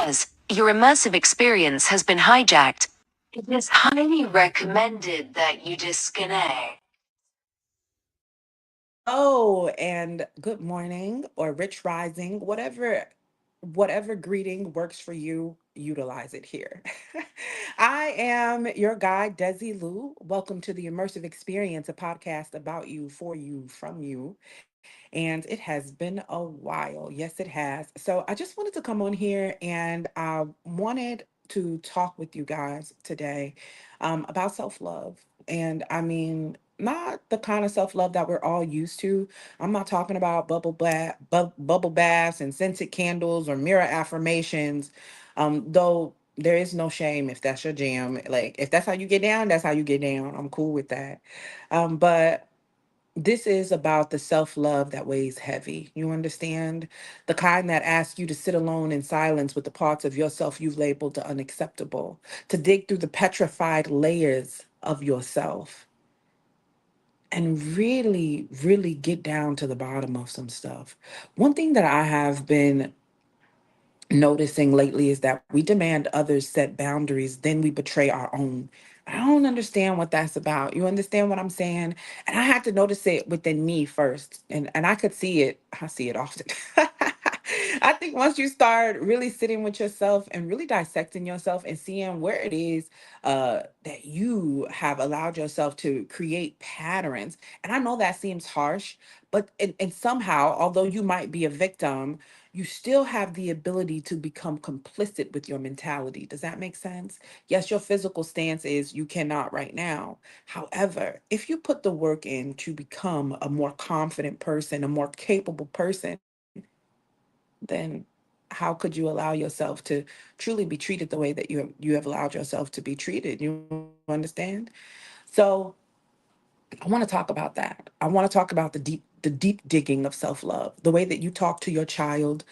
says, your immersive experience has been hijacked. It is highly recommended that you disconnect. Oh, and good morning or rich rising, whatever greeting works for you, utilize it here. I am your guide, Desi Lou. Welcome to the Immersive Experience, a podcast about you, for you, from you. And it has been a while. Yes, it has. So I just wanted to come on here and I wanted to talk with you guys today about self love. And I mean, not the kind of self love that we're all used to. I'm not talking about bubble baths and scented candles or mirror affirmations. Though there is no shame if that's your jam. Like if that's how you get down, that's how you get down. I'm cool with that. But this is about the self love that weighs heavy. You understand? The kind that asks you to sit alone in silence with the parts of yourself you've labeled to unacceptable, to dig through the petrified layers of yourself and really, really get down to the bottom of some stuff. One thing that I have been noticing lately is that we demand others set boundaries, then we betray our own. I don't understand what that's about. You understand what I'm saying? And I had to notice it within me first. And I could see it. I see it often. I think once you start really sitting with yourself and really dissecting yourself and seeing where it is that you have allowed yourself to create patterns. And I know that seems harsh, but and somehow, although you might be a victim, you still have the ability to become complicit with your mentality. Does that make sense? Yes, your physical stance is you cannot right now. However, if you put the work in to become a more confident person, a more capable person, then how could you allow yourself to truly be treated the way that you have allowed yourself to be treated? You understand? So I want to talk about that. I want to talk about the deep digging of self-love. The way that you talk to your child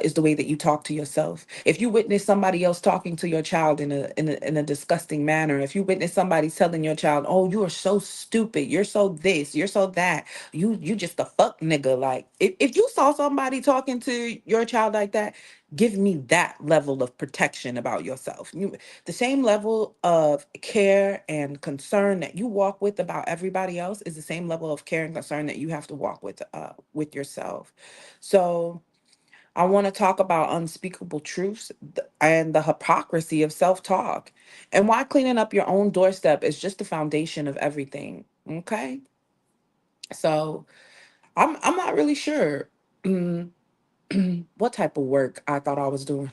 is the way that you talk to yourself. If you witness somebody else talking to your child in a disgusting manner, if you witness somebody telling your child, "Oh, you are so stupid. You're so this. You're so that. You just a fuck nigga." Like if you saw somebody talking to your child like that, give me that level of protection about yourself. The same level of care and concern that you walk with about everybody else is the same level of care and concern that you have to walk with yourself. So I want to talk about unspeakable truths and the hypocrisy of self-talk and why cleaning up your own doorstep is just the foundation of everything. Okay, so I'm not really sure what type of work I thought I was doing.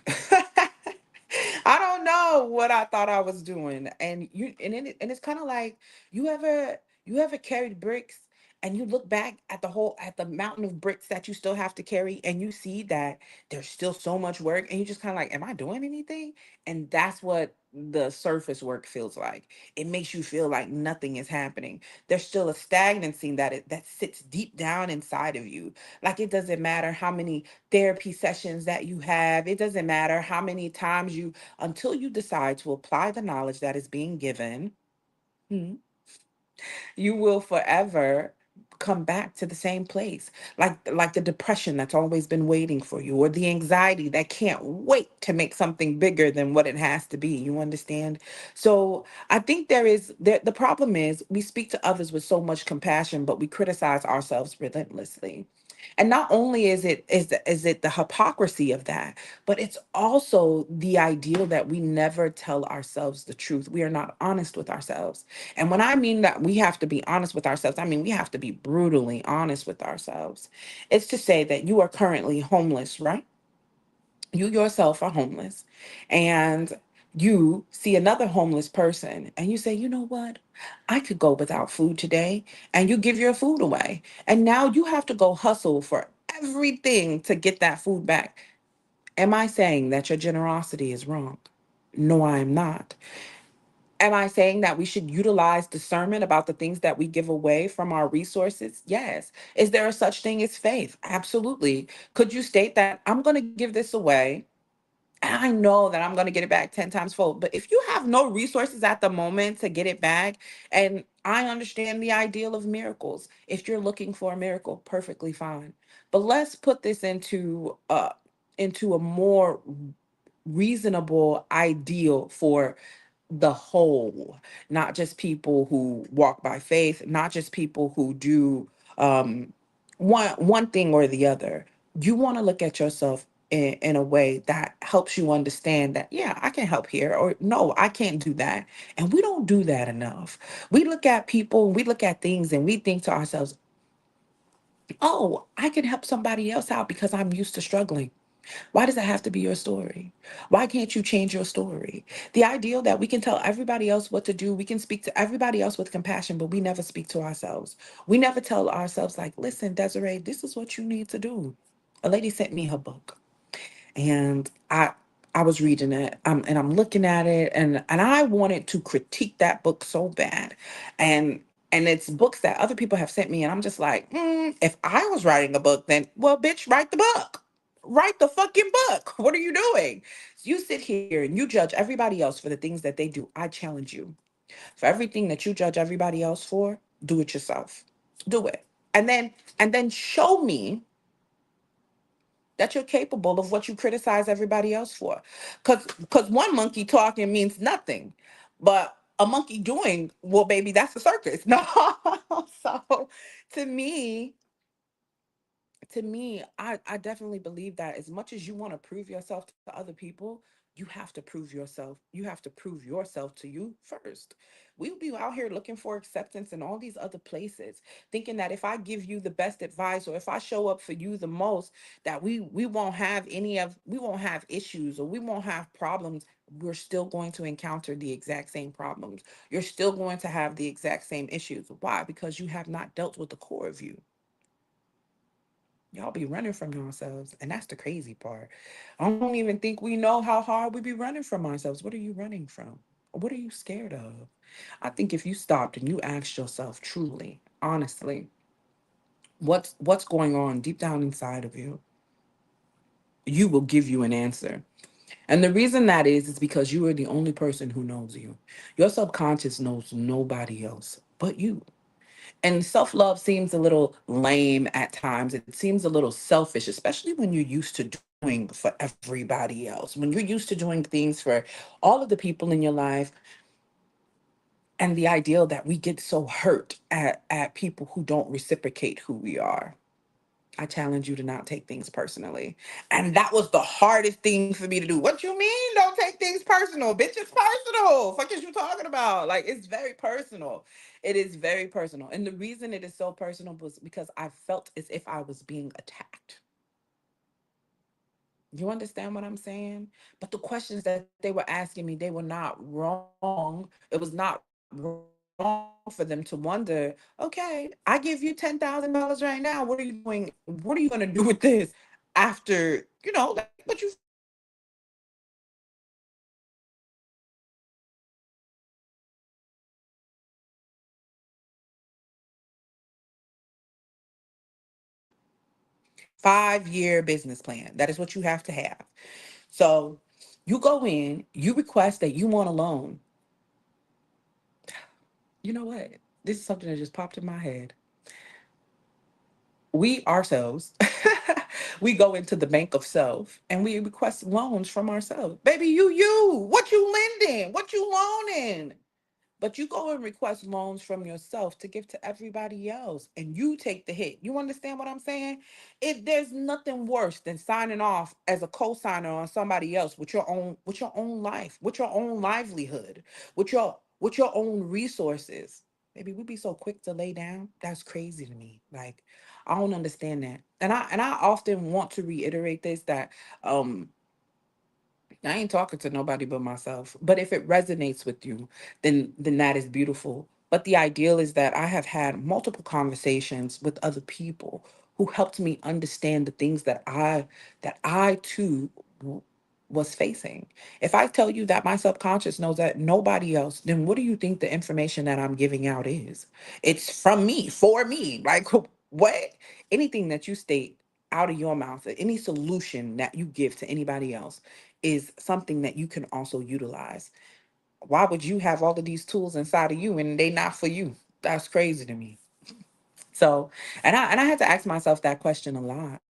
I don't know what I thought I was doing. And it's kind of like you ever carried bricks and you look back at the mountain of bricks that you still have to carry and you see that there's still so much work and you just kind of like, am I doing anything? And that's what the surface work feels like. It makes you feel like nothing is happening. There's still a stagnancy that sits deep down inside of you. Like it doesn't matter how many therapy sessions that you have. It doesn't matter how many times until you decide to apply the knowledge that is being given, hmm, you will forever come back to the same place, like the depression that's always been waiting for you, or the anxiety that can't wait to make something bigger than what it has to be. You understand? So I think the problem is we speak to others with so much compassion, but we criticize ourselves relentlessly. And not only is it the hypocrisy of that, but it's also the ideal that we never tell ourselves the truth. We are not honest with ourselves. And when I mean that we have to be honest with ourselves, I mean we have to be brutally honest with ourselves. It's to say that you are currently homeless, right? You yourself are homeless, and you see another homeless person and you say, you know what? I could go without food today. And you give your food away. And now you have to go hustle for everything to get that food back. Am I saying that your generosity is wrong? No, I am not. Am I saying that we should utilize discernment about the things that we give away from our resources? Yes. Is there a such thing as faith? Absolutely. Could you state that I'm going to give this away and I know that I'm going to get it back 10 times fold? But if you have no resources at the moment to get it back, and I understand the ideal of miracles, if you're looking for a miracle, perfectly fine. But let's put this into a more reasonable ideal for the whole, not just people who walk by faith, not just people who do one thing or the other. You want to look at yourself in a way that helps you understand that, yeah, I can help here, or no, I can't do that. And we don't do that enough. We look at people, we look at things, and we think to ourselves, oh, I can help somebody else out because I'm used to struggling. Why does that have to be your story? Why can't you change your story? The ideal that we can tell everybody else what to do, we can speak to everybody else with compassion, but we never speak to ourselves. We never tell ourselves, like, listen, Desiree, this is what you need to do. A lady sent me her book, and I was reading it, and I'm looking at it, and I wanted to critique that book so bad, and it's books that other people have sent me, and I'm just like, if I was writing a book, then well, bitch, write the book, write the fucking book. What are you doing? You sit here and you judge everybody else for the things that they do. I challenge you, for everything that you judge everybody else for, do it yourself. Do it, and then show me that you're capable of what you criticize everybody else for. Because one monkey talking means nothing, but a monkey doing, well, baby, that's a circus. No. So to me, I definitely believe that as much as you want to prove yourself to other people, you have to prove yourself. You have to prove yourself to you first. We'll be out here looking for acceptance in all these other places, thinking that if I give you the best advice, or if I show up for you the most, that we won't have we won't have issues, or we won't have problems. We're still going to encounter the exact same problems. You're still going to have the exact same issues. Why? Because you have not dealt with the core of you. Y'all be running from yourselves, and that's the crazy part. I don't even think we know how hard we be running from ourselves. What are you running from? What are you scared of? I think if you stopped and you asked yourself truly, honestly, what's going on deep down inside of you, you will give you an answer. And the reason that is because you are the only person who knows you. Your subconscious knows nobody else but you. And self love seems a little lame at times. It seems a little selfish, especially when you're used to doing for everybody else. When you're used to doing things for all of the people in your life, and the ideal that we get so hurt at people who don't reciprocate who we are. I challenge you to not take things personally. And that was the hardest thing for me to do. What you mean? Don't take things personal. Bitch, it's personal. Fuck is you talking about? Like, it's very personal. It is very personal. And the reason it is so personal was because I felt as if I was being attacked. You understand what I'm saying? But the questions that they were asking me, they were not wrong. It was not wrong for them to wonder, okay, I give you $10,000 right now. What are you doing? What are you going to do with this after, but you felt like you should have given me this. And I had to ask myself that question. And I had to ask myself that question because I have a 5-year business plan. That is what you have to have. So you go in, you request that you want a loan. You know what? This is something that just popped in my head. We ourselves, we go into the bank of self and we request loans from ourselves. Baby, what you lending? What you loaning? But you go and request loans from yourself to give to everybody else, and you take the hit. You understand what I'm saying? There's nothing worse than signing off as a co-signer on somebody else with your own life, with your own livelihood, with your own resources. Maybe we'd be so quick to lay down. That's crazy to me. Like, I don't understand that. And I often want to reiterate this, that um I ain't talking to nobody but myself. But if it resonates with you, then that is beautiful. But the ideal is that I have had multiple conversations with other people who helped me understand the things that I too was facing. If I tell you that my subconscious knows that nobody else, then what do you think the information that I'm giving out is? It's from me, for me. Like, what? Anything that you state out of your mouth, any solution that you give to anybody else, is something that you can also utilize. Why would you have all of these tools inside of you and they not for you? That's crazy to me. So, and I had to ask myself that question a lot.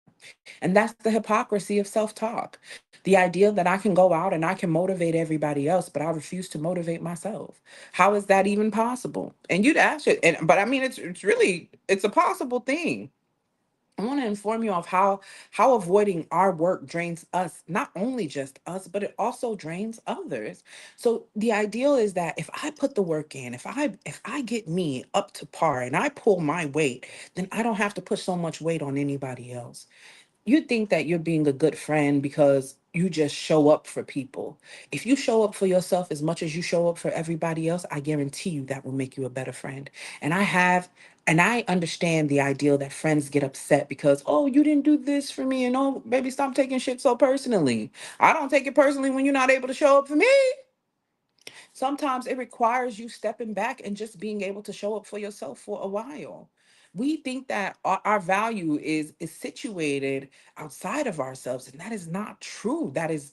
And that's the hypocrisy of self talk. The idea that I can go out and I can motivate everybody else, but I refuse to motivate myself. How is that even possible? And you'd ask it, but I mean, it's really it's a possible thing. I want to inform you of how avoiding our work drains us, not only just us, but it also drains others. So the ideal is that if I put the work in, if I get me up to par and I pull my weight, then I don't have to put so much weight on anybody else. You think that you're being a good friend because you just show up for people. If you show up for yourself as much as you show up for everybody else, I guarantee you that will make you a better friend. And I have, and I understand the ideal that friends get upset because, oh, you didn't do this for me. And oh, baby, stop taking shit so personally. I don't take it personally when you're not able to show up for me. Sometimes it requires you stepping back and just being able to show up for yourself for a while. We think that our value is situated outside of ourselves, and that is not true. That is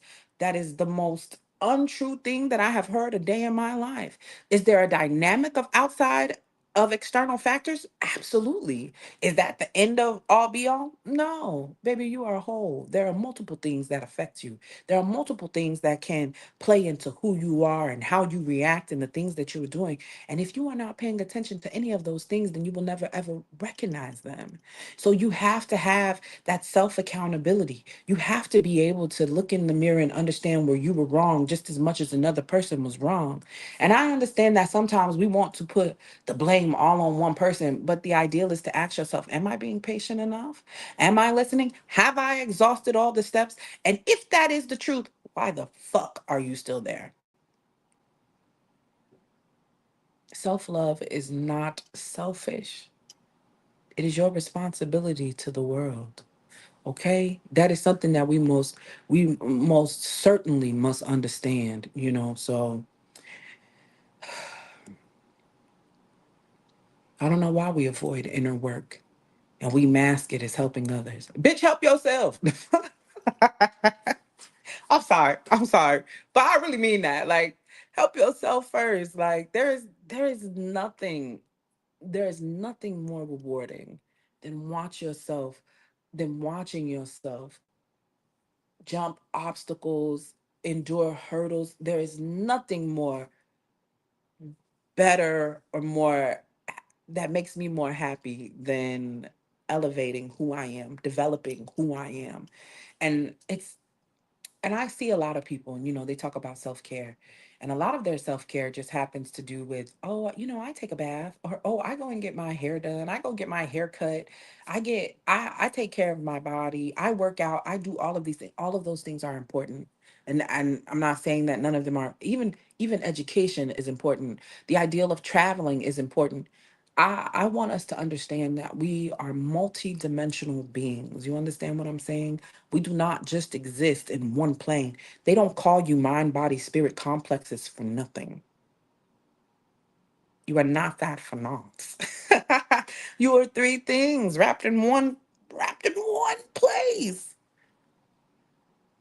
the most untrue thing that I have heard a day in my life. Is there a dynamic of outside of external factors? Absolutely. Is that the end of all be all? No, baby, you are whole. There are multiple things that affect you. There are multiple things that can play into who you are and how you react and the things that you're doing. And if you are not paying attention to any of those things, then you will never ever recognize them. So you have to have that self accountability. You have to be able to look in the mirror and understand where you were wrong just as much as another person was wrong. And I understand that sometimes we want to put the blame all on one person, but the ideal is to ask yourself, am I being patient enough? Am I listening? Have I exhausted all the steps? And if that is the truth, why the fuck are you still there? Self love is not selfish, it is your responsibility to the world. Okay, that is something that we most certainly must understand, so I don't know why we avoid inner work and we mask it as helping others. Bitch, help yourself. I'm sorry, but I really mean that. Like, help yourself first. Like, there is nothing more rewarding than watching yourself jump obstacles, endure hurdles. There is nothing more better or more that makes me more happy than elevating who I am, developing who I am. And I see a lot of people, and they talk about self care. And a lot of their self care just happens to do with, oh, I take a bath, or oh, I go and get my hair done, I go get my hair cut, I take care of my body, I work out, I do all of these things. All of those things are important. And I'm not saying that none of them are. Even education is important. The ideal of traveling is important. I want us to understand that we are multi-dimensional beings. You understand what I'm saying? We do not just exist in one plane. They don't call you mind, body, spirit complexes for nothing. You are not that for naught. You are three things wrapped in one place.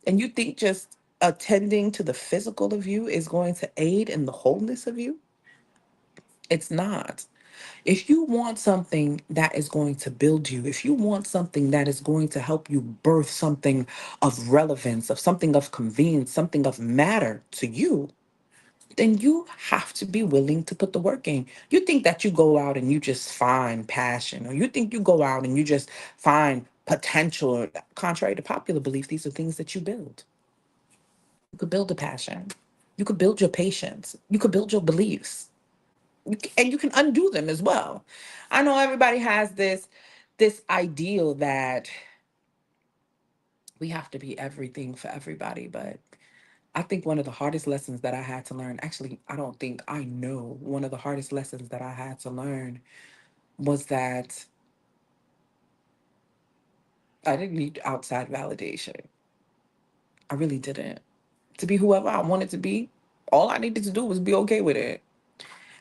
And you think just attending to the physical of you is going to aid in the wholeness of you? It's not. If you want something that is going to build you, if you want something that is going to help you birth something of relevance, of something of convenience, something of matter to you, then you have to be willing to put the work in. You think that you go out and you just find passion, or you think you go out and you just find potential. Contrary to popular belief, these are things that you build. You could build a passion. You could build your patience. You could build your beliefs. And you can undo them as well. I know everybody has this ideal that we have to be everything for everybody, but I think one of the hardest lessons that I had to learn, actually, I don't think I know, one of the hardest lessons that I had to learn was that I didn't need outside validation. I really didn't. To be whoever I wanted to be, all I needed to do was be okay with it.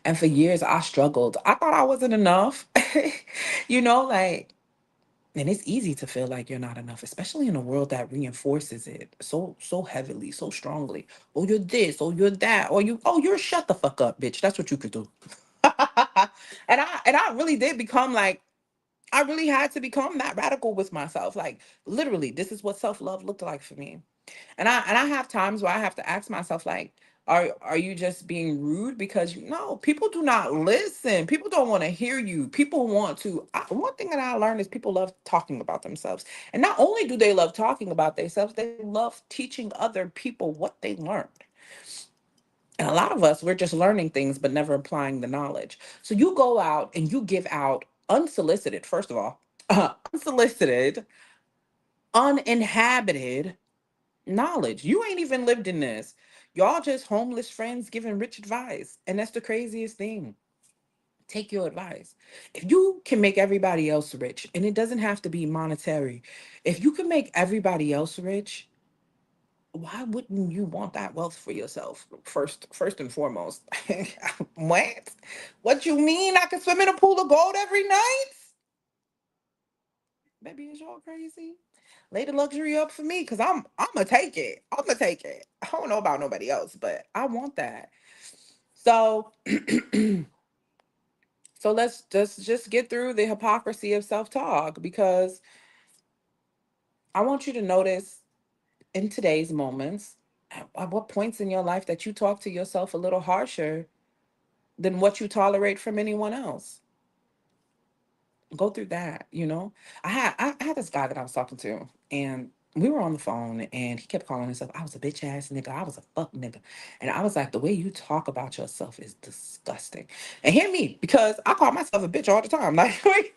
And for years, I struggled. I thought I wasn't enough. Like, and it's easy to feel like you're not enough, especially in a world that reinforces it so heavily, so strongly. Oh, you're this, oh, you're that, or you're shut the fuck up, bitch. That's what you could do. And I really did become like, I really had to become that radical with myself. Like literally, this is what self-love looked like for me. And I have times where I have to ask myself, like, are you just being rude? Because you know, people do not listen. People don't want to hear you. People want to. One thing that I learned is people love talking about themselves. And not only do they love talking about themselves, they love teaching other people what they learned. And a lot of us, we're just learning things but never applying the knowledge. So you go out and you give out unsolicited, first of all, unsolicited, uninhabited knowledge. You ain't even lived in this. Y'all just homeless friends giving rich advice. And that's the craziest thing. Take your advice. If you can make everybody else rich, and it doesn't have to be monetary, if you can make everybody else rich, why wouldn't you want that wealth for yourself first and foremost? what what you mean I can swim in a pool of gold every night? Maybe is y'all crazy? Lay the luxury up for me because I'm gonna take it. I'm gonna take it. I don't know about nobody else, but I want that. So so let's just get through the hypocrisy of self-talk, because I want you to notice in today's moments at what points in your life that you talk to yourself a little harsher than what you tolerate from anyone else. Go through that, you know. I had this guy that I was talking to, and we were on the phone, and he kept calling himself, I was a bitch ass nigga, I was a fuck nigga. And I was like, the way you talk about yourself is disgusting. And hear me, because I call myself a bitch all the time. Like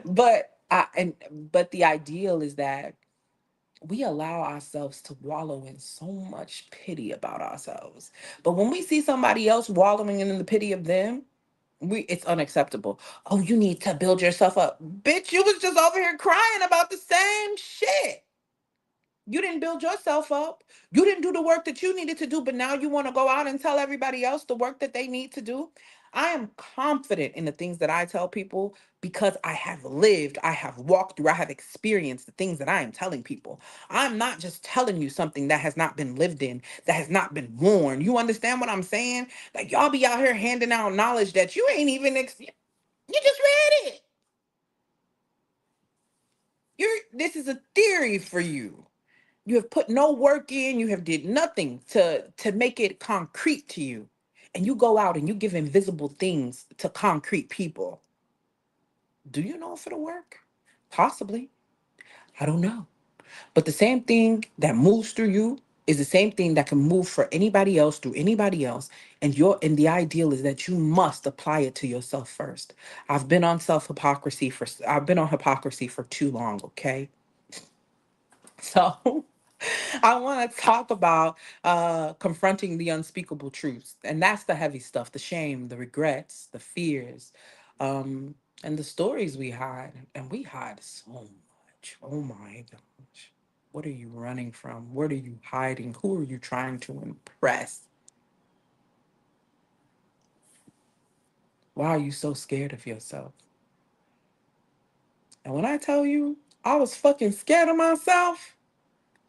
but the ideal is that we allow ourselves to wallow in so much pity about ourselves. But when we see somebody else wallowing in the pity of them, it's unacceptable. Oh, you need to build yourself up. Bitch, you was just over here crying about the same shit. You didn't build yourself up. You didn't do the work that you needed to do, but now you want to go out and tell everybody else the work that they need to do. I am confident in the things that I tell people because I have lived, I have walked through, I have experienced the things that I am telling people. I'm not just telling you something that has not been lived in, that has not been worn. You understand what I'm saying? Like y'all be out here handing out knowledge that you ain't even you just read it. This is a theory for you. You have put no work in, you have did nothing to make it concrete to you. And you go out and you give invisible things to concrete people. Do you know if it'll work? Possibly. I don't know. But the same thing that moves through you is the same thing that can move for anybody else through anybody else. And the ideal is that you must apply it to yourself first. I've been on hypocrisy for too long, okay? So I want to talk about confronting the unspeakable truths. And that's the heavy stuff, the shame, the regrets, the fears, um, and the stories we hide. And we hide so much. Oh my gosh. What are you running from? What are you hiding? Who are you trying to impress? Why are you so scared of yourself? And when I tell you I was fucking scared of myself,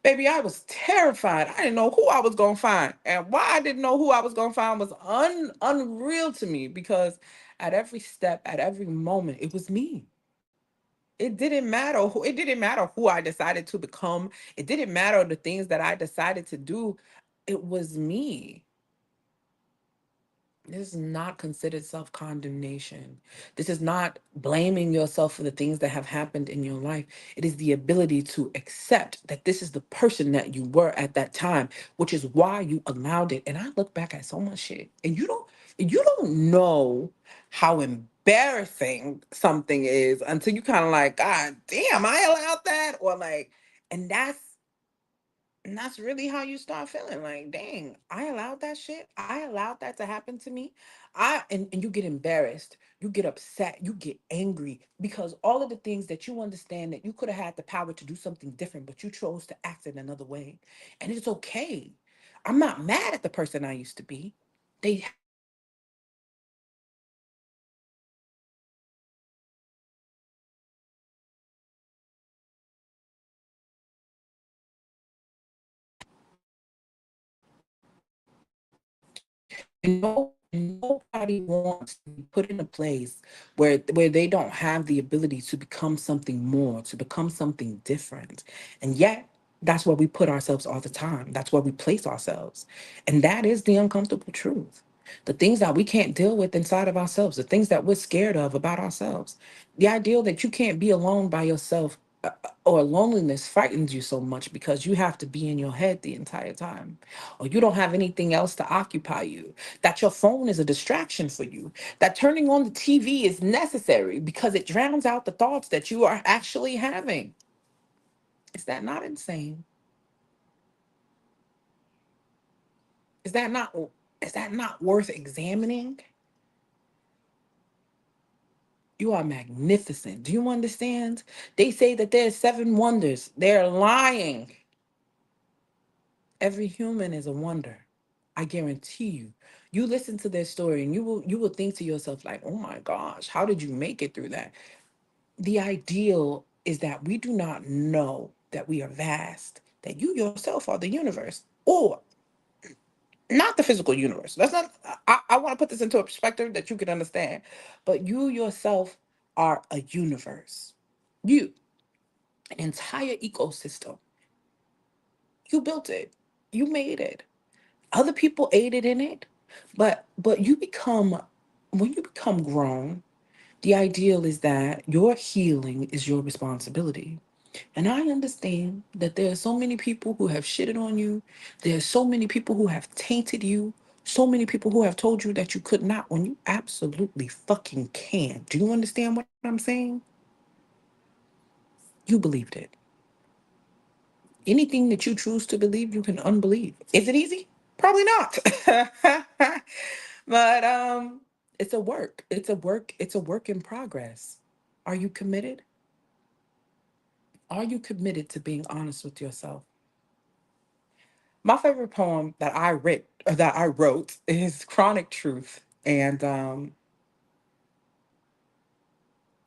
baby, I was terrified. I didn't know who I was gonna find, and why I didn't know who I was gonna find was unreal to me. Because at every step, at every moment, it was me. It didn't matter who I decided to become. It didn't matter the things that I decided to do. It was me. This is not considered self condemnation. This is not blaming yourself for the things that have happened in your life. It is the ability to accept that this is the person that you were at that time, which is why you allowed it. And I look back at so much shit, and you don't know how embarrassing something is until you kind of like, God damn, I allowed that, or like, and that's really how you start feeling like, dang, I allowed that shit. I allowed that to happen to me. And you get embarrassed, you get upset, you get angry because all of the things that you understand that you could have had the power to do something different, but you chose to act in another way. And it's okay. I'm not mad at the person I used to be. They had to go through what they had to go through. And I want you to know that you know And nobody wants to be put in a place where they don't have the ability to become something more, to become something different. And yet, that's where we put ourselves all the time. That's where we place ourselves. And that is the uncomfortable truth. The things that we can't deal with inside of ourselves, the things that we're scared of about ourselves. The idea that you can't be alone by yourself, or loneliness frightens you so much because you have to be in your head the entire time, or you don't have anything else to occupy you, that your phone is a distraction for you, that turning on the TV is necessary because it drowns out the thoughts that you are actually having. Is that not insane? Is that not is that not worth examining? You are magnificent. Do you understand? They say that there's seven wonders. They're lying. Every human is a wonder. I guarantee you. You listen to their story and you will think to yourself like, "Oh my gosh, how did you make it through that?" The ideal is that we do not know that we are vast, that you yourself are the universe, or not the physical universe. That's not, I want to put this into a perspective that you can understand, but you yourself are a universe. You, an entire ecosystem. You built it, you made it. Other people aided in it, but you become, when you become grown, the ideal is that your healing is your responsibility. And I understand that there are so many people who have shitted on you. There are so many people who have tainted you. So many people who have told you that you could not when you absolutely fucking can. Do you understand what I'm saying? You believed it. Anything that you choose to believe, you can unbelieve. Is it easy? Probably not. But it's a work. It's a work. It's a work in progress. Are you committed? Are you committed to being honest with yourself? My favorite poem that I wrote is Chronic Truth. And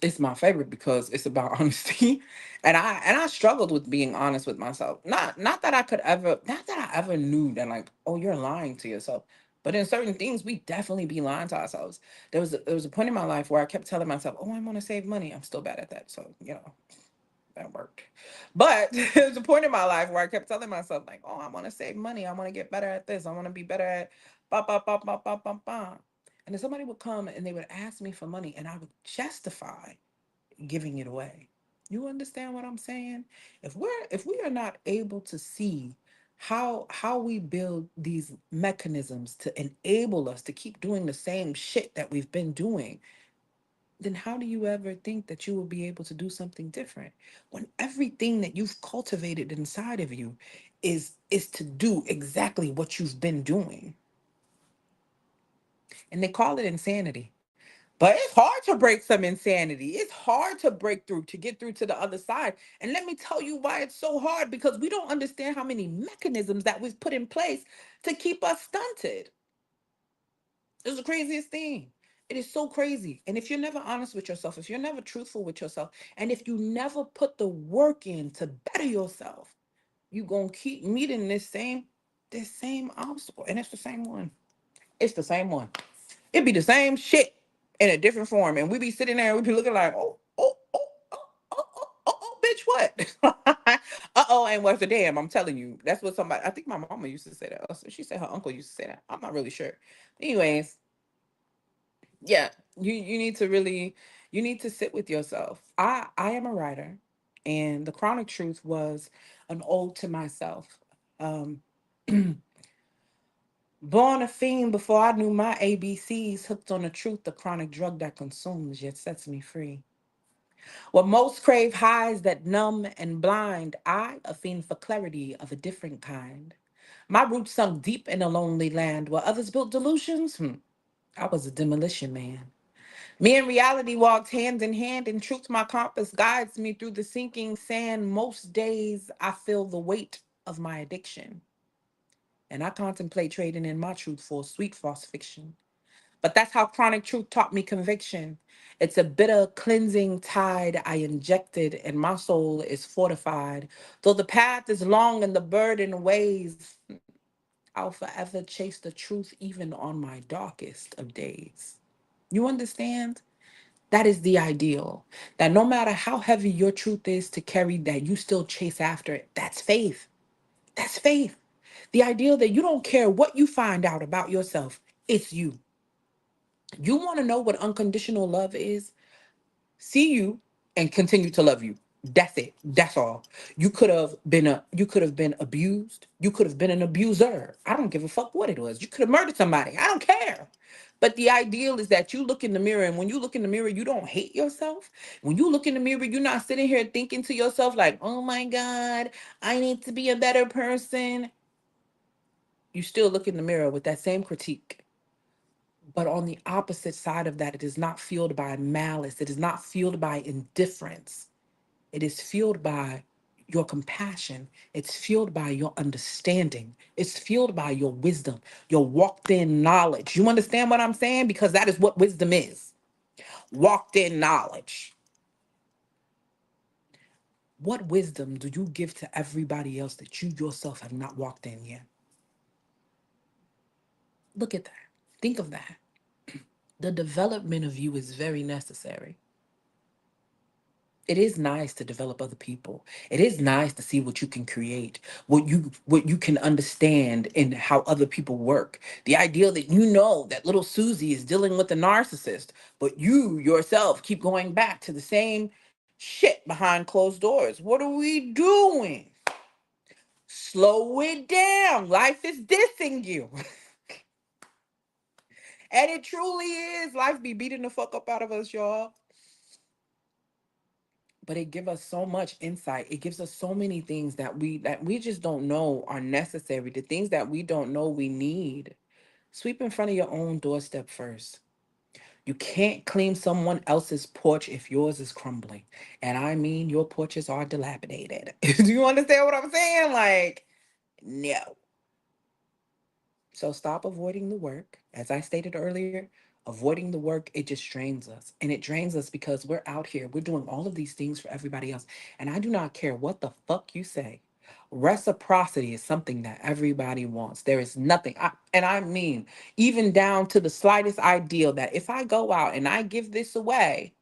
it's my favorite because it's about honesty. And I struggled with being honest with myself. Not that I could ever, not that I ever knew that like, oh, you're lying to yourself. But in certain things, we definitely be lying to ourselves. There was a point in my life where I kept telling myself, oh, I want to save money. I'm still bad at that. So, that worked. But there's a point in my life where I kept telling myself, like, oh, I want to save money. I want to get better at this. I want to be better at ba ba ba ba ba ba ba. And then somebody would come and they would ask me for money and I would justify giving it away. You understand what I'm saying? If we are not able to see how we build these mechanisms to enable us to keep doing the same shit that we've been doing, then how do you ever think that you will be able to do something different when everything that you've cultivated inside of you is to do exactly what you've been doing? And they call it insanity. But it's hard to break some insanity. It's hard to break through, to get through to the other side. And let me tell you why it's so hard, because we don't understand how many mechanisms that we've put in place to keep us stunted. It's the craziest thing. It is so crazy. And if you're never honest with yourself, if you're never truthful with yourself, and if you never put the work in to better yourself, you're gonna keep meeting this same obstacle. And it's the same one. It's the same one. It'd be the same shit in a different form. And we be sitting there and we be looking like, oh, oh, oh, oh, oh, oh, oh, oh, bitch, what? Uh-oh, ain't worth a damn. I'm telling you. That's what somebody, I think my mama used to say that. Also, she said her uncle used to say that. I'm not really sure. Anyways, yeah, you need to really, you need to sit with yourself. I am a writer, and the chronic truth was an ode to myself. Um, Born a fiend before I knew my ABCs, hooked on the truth, the chronic drug that consumes yet sets me free. What most crave highs that numb and blind, I, a fiend for clarity of a different kind. My roots sunk deep in a lonely land where others built delusions. I was a demolition man. Me and reality walked hand in hand. In truth, my compass guides me through the sinking sand. Most days, I feel the weight of my addiction, and I contemplate trading in my truth for a sweet false fiction. But that's how chronic truth taught me conviction. It's a bitter cleansing tide I injected, and my soul is fortified. Though the path is long and the burden weighs, I'll forever chase the truth even on my darkest of days. You understand? That is the ideal. That no matter how heavy your truth is to carry, that you still chase after it. That's faith. That's faith. The ideal that you don't care what you find out about yourself, it's you. You want to know what unconditional love is? See you and continue to love you. That's it. That's all. You could have been abused. You could have been an abuser. I don't give a fuck what it was. You could have murdered somebody. I don't care. But the ideal is that you look in the mirror, and when you look in the mirror, you don't hate yourself. When you look in the mirror, you're not sitting here thinking to yourself like, "Oh my god, I need to be a better person." You still look in the mirror with that same critique. But on the opposite side of that, it is not fueled by malice. It is not fueled by indifference. It is fueled by your compassion. It's fueled by your understanding. It's fueled by your wisdom, your walked in knowledge. You understand what I'm saying? Because that is what wisdom is, walked in knowledge. What wisdom do you give to everybody else that you yourself have not walked in yet? Look at that. Think of that. The development of you is very necessary. It is nice to develop other people. It is nice to see what you can create, what you can understand in how other people work. The idea that you know that little Susie is dealing with a narcissist, but you yourself keep going back to the same shit behind closed doors. What are we doing? Slow it down. Life is dissing you. And it truly is. Life be beating the fuck up out of us, y'all. But it gives us so much insight. It gives us so many things that we just don't know are necessary. The things that we don't know we need. Sweep in front of your own doorstep first. You can't clean someone else's porch if yours is crumbling. And I mean your porches are dilapidated. Do you understand what I'm saying? Like, no. So stop avoiding the work. As I stated earlier, avoiding the work, it just drains us. And it drains us because we're out here, we're doing all of these things for everybody else. And I do not care what the fuck you say. Reciprocity is something that everybody wants. There is nothing, and I mean, even down to the slightest ideal that if I go out and I give this away,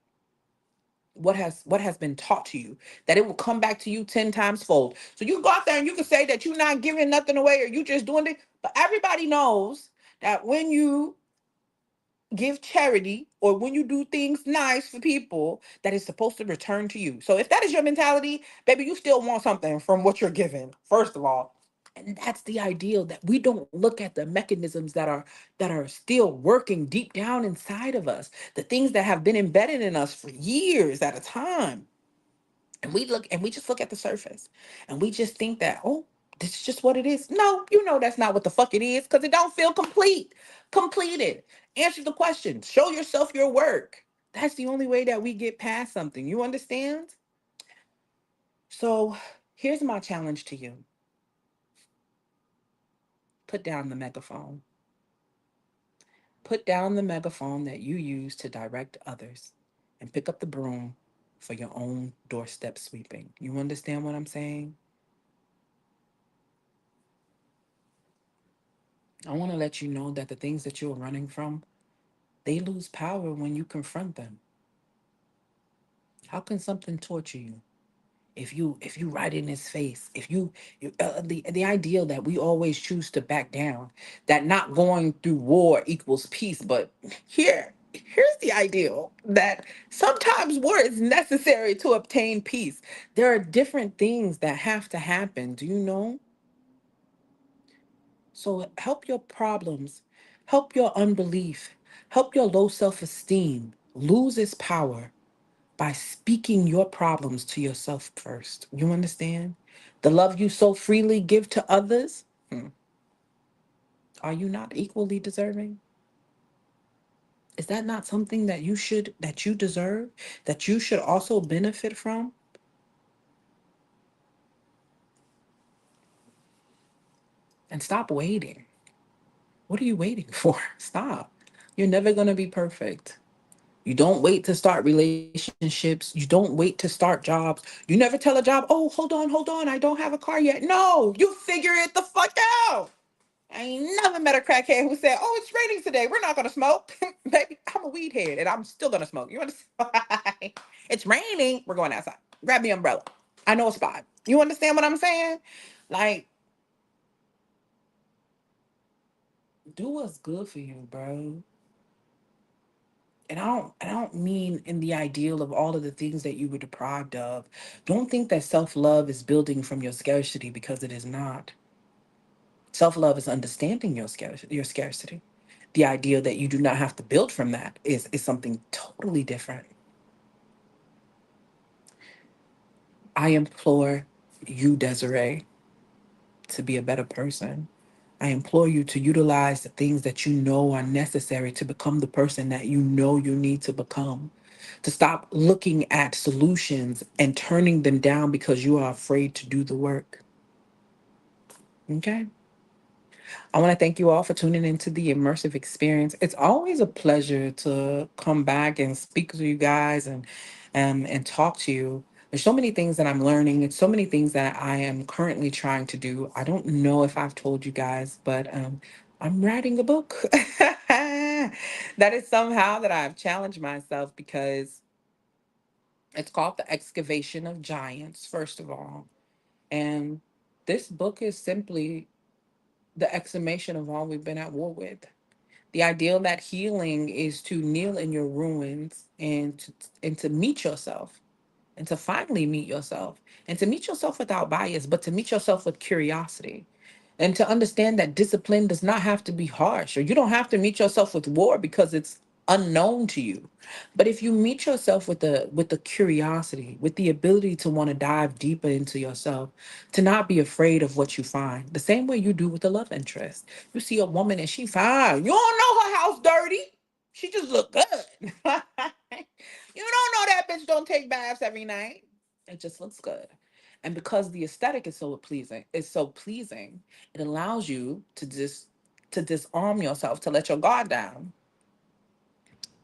what has been taught to you, that it will come back to you 10 times fold. So you can go out there and you can say that you're not giving nothing away or you just doing it, but everybody knows that when you give charity or when you do things nice for people, that is supposed to return to you. So if that is your mentality, baby, you still want something from what you're giving, first of all. And that's the ideal, that we don't look at the mechanisms that are still working deep down inside of us, the things that have been embedded in us for years at a time. And we just look at the surface and we just think that, oh, this is just what it is. No, you know that's not what the fuck it is, because it don't feel completed. Answer the question. Show yourself your work. That's the only way that we get past something. You understand? So here's my challenge to you. Put down the megaphone. Put down the megaphone that you use to direct others and pick up the broom for your own doorstep sweeping. You understand what I'm saying? I want to let you know that the things that you're running from, they lose power when you confront them. How can something torture you if you right in his face? If the ideal that we always choose to back down, that not going through war equals peace, but here's the ideal that sometimes war is necessary to obtain peace. There are different things that have to happen. Do you know? So help your problems, help your unbelief, help your low self esteem lose its power by speaking your problems to yourself first. You understand? The love you so freely give to others, are you not equally deserving? Is that not something that you deserve, that you should also benefit from? And stop waiting. What are you waiting for? Stop. You're never going to be perfect. You don't wait to start relationships. You don't wait to start jobs. You never tell a job, oh, hold on, I don't have a car yet. No, you figure it the fuck out I ain't never met a crackhead who said, "Oh, it's raining today. We're not gonna smoke." Baby, I'm a weed head and I'm still gonna smoke. You understand? It's raining. We're going outside. Grab the umbrella. I know a spot. You understand what I'm saying? Like, do what's good for you, bro. And I don't mean in the ideal of all of the things that you were deprived of. Don't think that self-love is building from your scarcity, because it is not. Self-love is understanding your scarcity. The idea that you do not have to build from that is something totally different. I implore you, Desiree, to be a better person. I implore you to utilize the things that you know are necessary to become the person that you know you need to become. To stop looking at solutions and turning them down because you are afraid to do the work. Okay? I want to thank you all for tuning into the immersive experience. It's always a pleasure to come back and speak to you guys and talk to you. There's so many things that I'm learning. It's so many things that I am currently trying to do. I don't know if I've told you guys, but I'm writing a book. That is somehow that I've challenged myself, because it's called The Excavation of Giants, first of all. And this book is simply the exhumation of all we've been at war with. The ideal that healing is to kneel in your ruins and to meet yourself, and to finally meet yourself, and to meet yourself without bias, but to meet yourself with curiosity, and to understand that discipline does not have to be harsh, or you don't have to meet yourself with war because it's unknown to you. But if you meet yourself with the curiosity, with the ability to want to dive deeper into yourself, to not be afraid of what you find, the same way you do with the love interest. You see a woman and she fine, you don't know her house dirty, she just look good. You don't know that bitch don't take baths every night, it just looks good. And because the aesthetic is so pleasing, it allows you to disarm yourself, to let your guard down.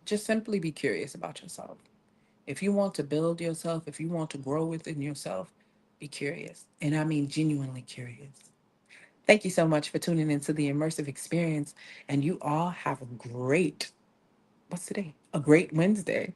Just simply be curious about yourself. If you want to build yourself, if you want to grow within yourself, be curious. And I mean genuinely curious. Thank you so much for tuning into the immersive experience. And you all have a great, what's today? A great Wednesday.